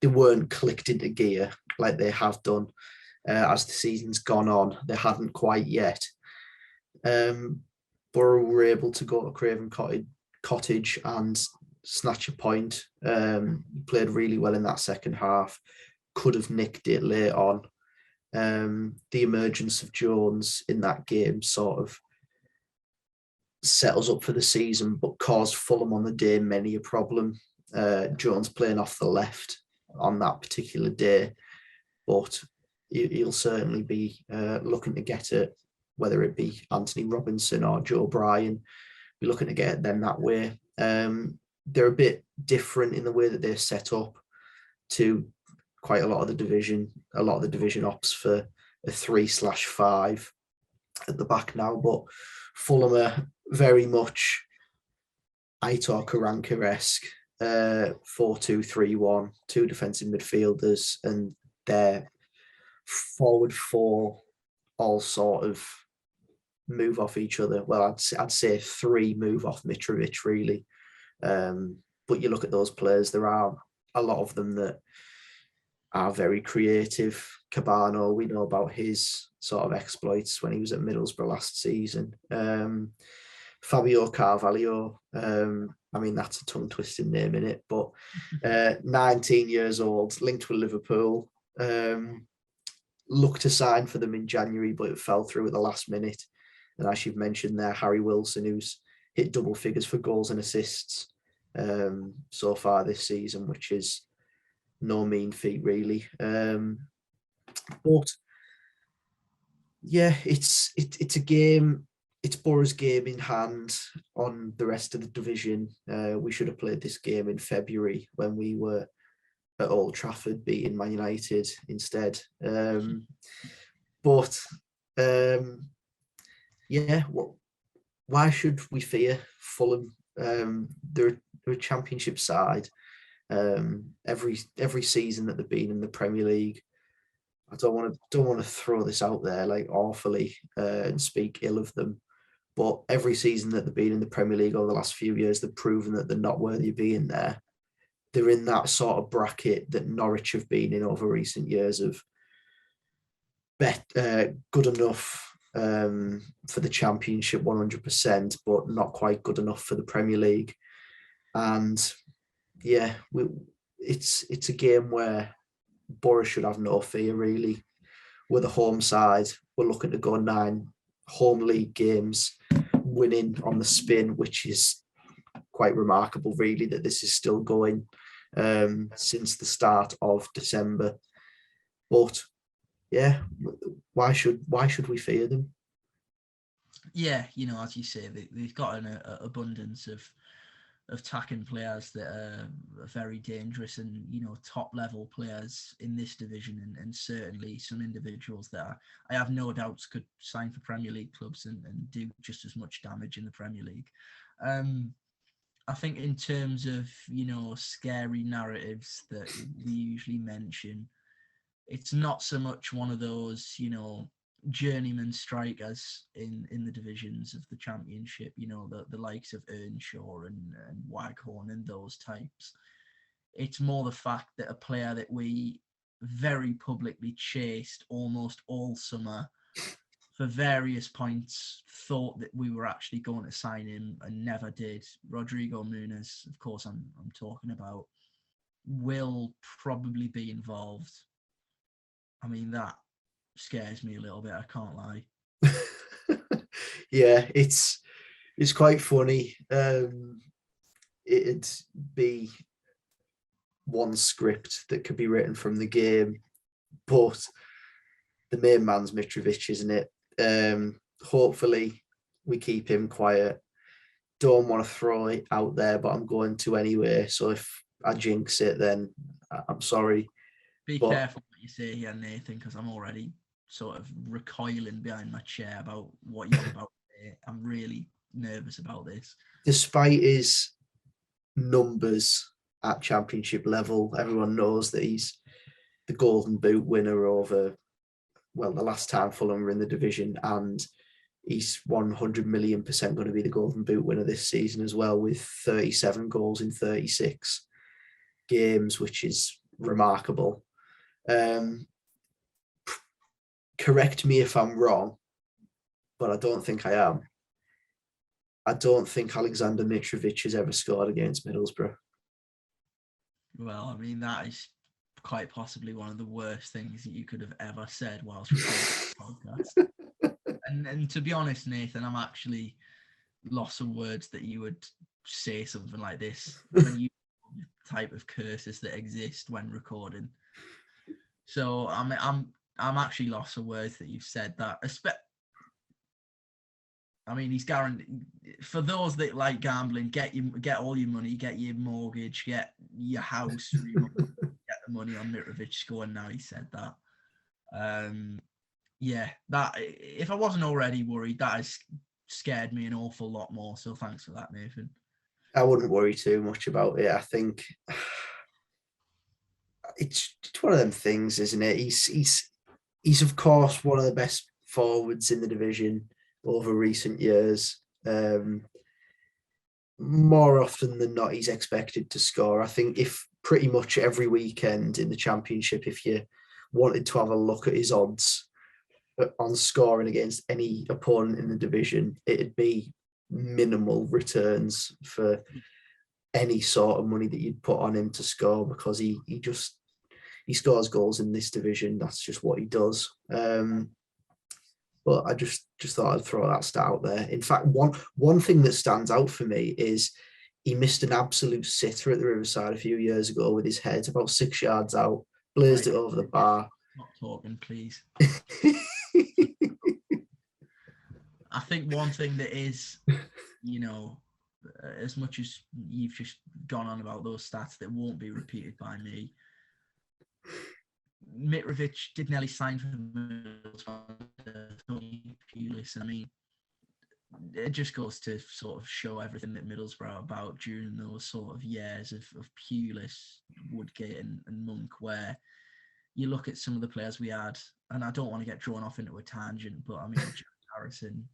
they weren't clicked into gear like they have done as the season's gone on. They hadn't quite yet. Boro were able to go to Craven Cottage and snatch a point. Played really well in that second half. Could have nicked it late on. The emergence of Jones in that game sort of set us up for the season, but caused Fulham on the day many a problem. Jones playing off the left on that particular day, but he'll certainly be looking to get it, whether it be Anthony Robinson or Joe Bryan, be looking to get them that way. They're a bit different in the way that they're set up to quite a lot of the division. A lot of the division opts for a 3/5 at the back now, but Fulham are very much Aitor Karanka-esque, 4-2-3-1, two defensive midfielders, and their forward four all sort of move off each other. Well, I'd say three move off Mitrovic, really. But you look at those players, there are a lot of them that are very creative. Cabano, we know about his sort of exploits when he was at Middlesbrough last season. Fabio Carvalho, I mean, that's a tongue-twisting name, innit? But 19 years old, linked with Liverpool, looked to sign for them in January, but it fell through at the last minute. And as you've mentioned there, Harry Wilson, who's hit double figures for goals and assists so far this season, which is no mean feat, really. But yeah, it's a game. It's Boro's game in hand on the rest of the division. We should have played this game in February when we were at Old Trafford beating Man United instead. Yeah, why should we fear Fulham? They're a championship side. Every season that they've been in the Premier League, I don't want to throw this out there like awfully and speak ill of them, but every season that they've been in the Premier League over the last few years, they've proven that they're not worthy of being there. They're in that sort of bracket that Norwich have been in over recent years of good enough for the Championship 100%, but not quite good enough for the Premier League. And yeah, it's a game where Boro should have no fear, really. We're the home side. We're looking to go 9 home league games, winning on the spin, which is quite remarkable, really, that this is still going since the start of December. But yeah, why should we fear them? Yeah, as you say, they've got an abundance of attacking players that are very dangerous, and top level players in this division, and certainly some individuals that I have no doubts could sign for Premier League clubs and do just as much damage in the Premier League. I think in terms of scary narratives that we usually mention, it's not so much one of those journeyman strikers in the divisions of the Championship, the likes of Earnshaw and Waghorn and those types. It's more the fact that a player that we very publicly chased almost all summer for various points, thought that we were actually going to sign him and never did. Rodrigo Muniz, of course, I'm talking about, will probably be involved. I mean, that scares me a little bit, I can't lie. Yeah, it's quite funny. It'd be one script that could be written from the game, but the main man's Mitrovic, isn't it? Hopefully we keep him quiet. Don't want to throw it out there, but I'm going to anyway. So if I jinx it, then I'm sorry. Be careful what you say here, Nathan, because I'm already sort of recoiling behind my chair about what you're about to say. I'm really nervous about this. Despite his numbers at championship level, everyone knows that he's the Golden Boot winner over, well, the last time Fulham were in the division, and he's 100 million % going to be the Golden Boot winner this season as well, with 37 goals in 36 games, which is remarkable. Correct me if I'm wrong, but I don't think I am. I don't think Alexander Mitrovic has ever scored against Middlesbrough. Well, I mean, that is quite possibly one of the worst things that you could have ever said whilst recording the podcast. And to be honest, Nathan, I'm actually lost for words that you would say something like this when you type of curses that exist when recording. So I'm actually lost for words that you've said that. I mean, he's guaranteed for those that like gambling. Get all your money, get your mortgage, get your house, get the money on Mitrovic scoring. Now he said that. Yeah, that if I wasn't already worried, that has scared me an awful lot more. So thanks for that, Nathan. I wouldn't worry too much about it. I think it's one of them things, isn't it? He's of course one of the best forwards in the division over recent years. More often than not, he's expected to score. I think if pretty much every weekend in the Championship, if you wanted to have a look at his odds on scoring against any opponent in the division, it'd be minimal returns for any sort of money that you'd put on him to score, because he scores goals in this division. That's just what he does. But I just thought I'd throw that stat out there. In fact, one thing that stands out for me is he missed an absolute sitter at the Riverside a few years ago with his head about 6 yards out, blazed it over the bar. Not talking, please. I think one thing that is, as much as you've just gone on about those stats that won't be repeated by me, Mitrovic did nearly sign for Pulis. I mean, it just goes to sort of show everything that Middlesbrough are about during those sort of years of Pulis, Woodgate and Monk, where you look at some of the players we had, and I don't want to get drawn off into a tangent, but I mean, Jack Harrison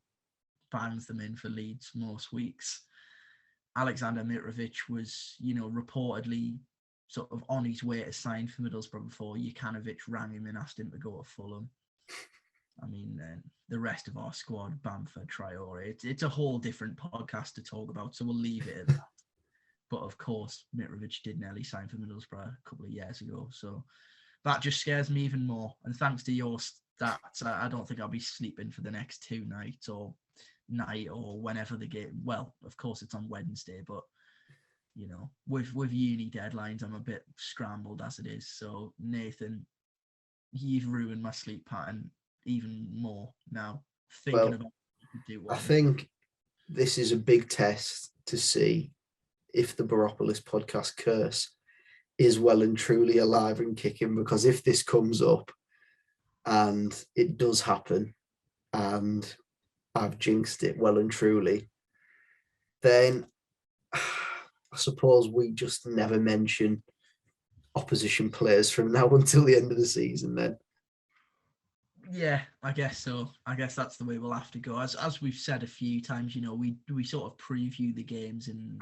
bangs them in for Leeds most weeks. Alexander Mitrovic was, reportedly sort of on his way to sign for Middlesbrough before Jukanovic rang him and asked him to go to Fulham. I mean, the rest of our squad, Bamford, Traore, it's a whole different podcast to talk about, so we'll leave it at that. But of course, Mitrovic did nearly sign for Middlesbrough a couple of years ago, so that just scares me even more. And thanks to your stats, I don't think I'll be sleeping for the next 2 nights or night or whenever the game. Well, of course it's on Wednesday, but with uni deadlines, I'm a bit scrambled as it is. So Nathan, you've ruined my sleep pattern even more now. Thinking about what you could do. I think this is a big test to see if the Boropolis Podcast curse is well and truly alive and kicking, because if this comes up and it does happen and I've jinxed it well and truly, then I suppose we just never mention opposition players from now until the end of the season then. Yeah, I guess so. I guess that's the way we'll have to go. As we've said a few times, we sort of preview the games and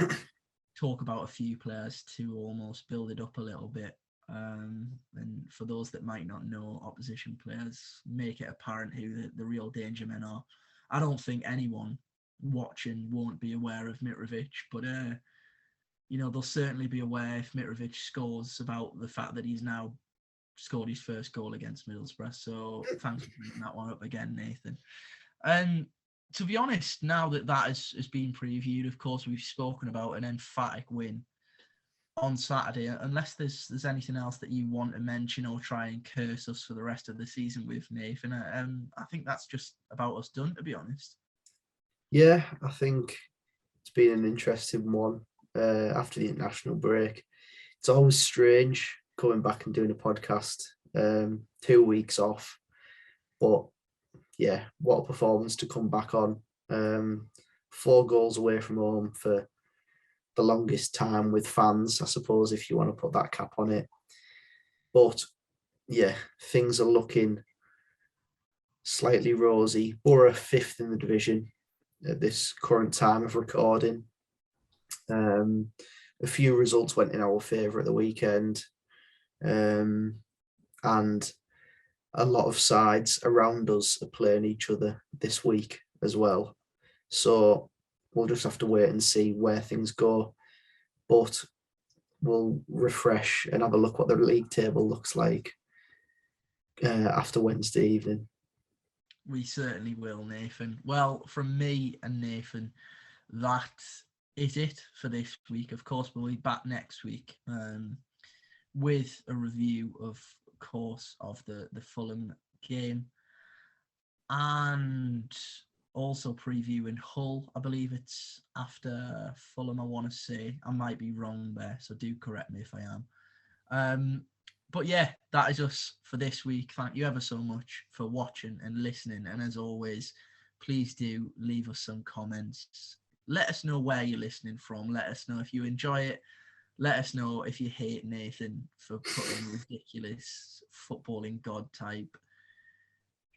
talk about a few players to almost build it up a little bit. And for those that might not know opposition players, make it apparent who the real danger men are. I don't think anyone watching won't be aware of Mitrovic, but they'll certainly be aware if Mitrovic scores about the fact that he's now scored his first goal against Middlesbrough. So thanks for bringing that one up again, Nathan. And to be honest, now that has been previewed, of course, we've spoken about an emphatic win on Saturday. Unless there's anything else that you want to mention or try and curse us for the rest of the season with, Nathan, I think that's just about us done, to be honest. Yeah, I think it's been an interesting one after the international break. it's always strange coming back and doing a podcast. 2 weeks off, but yeah, what a performance to come back on. 4 goals away from home for the longest time with fans, I suppose, if you want to put that cap on it. But yeah, things are looking slightly rosy. Boro 5th in the division at this current time of recording. A few results went in our favour at the weekend, and a lot of sides around us are playing each other this week as well. So we'll just have to wait and see where things go. But we'll refresh and have a look what the league table looks like after Wednesday evening. We certainly will, Nathan. Well, from me and Nathan, that is it for this week. Of course, we'll be back next week with a review, of course, of the Fulham game, and also previewing Hull. I believe it's after Fulham, I want to say. I might be wrong there, so do correct me if I am. But yeah, that is us for this week. Thank you ever so much for watching and listening. And as always, please do leave us some comments. Let us know where you're listening from. Let us know if you enjoy it. Let us know if you hate Nathan for putting ridiculous footballing god type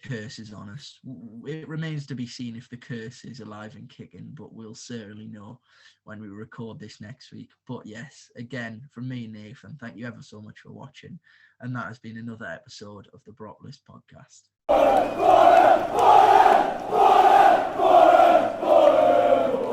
curses on us. It remains to be seen if the curse is alive and kicking, but we'll certainly know when we record this next week. But yes, again, from me, Nathan, thank you ever so much for watching, and that has been another episode of the Boropolis Podcast. Boro!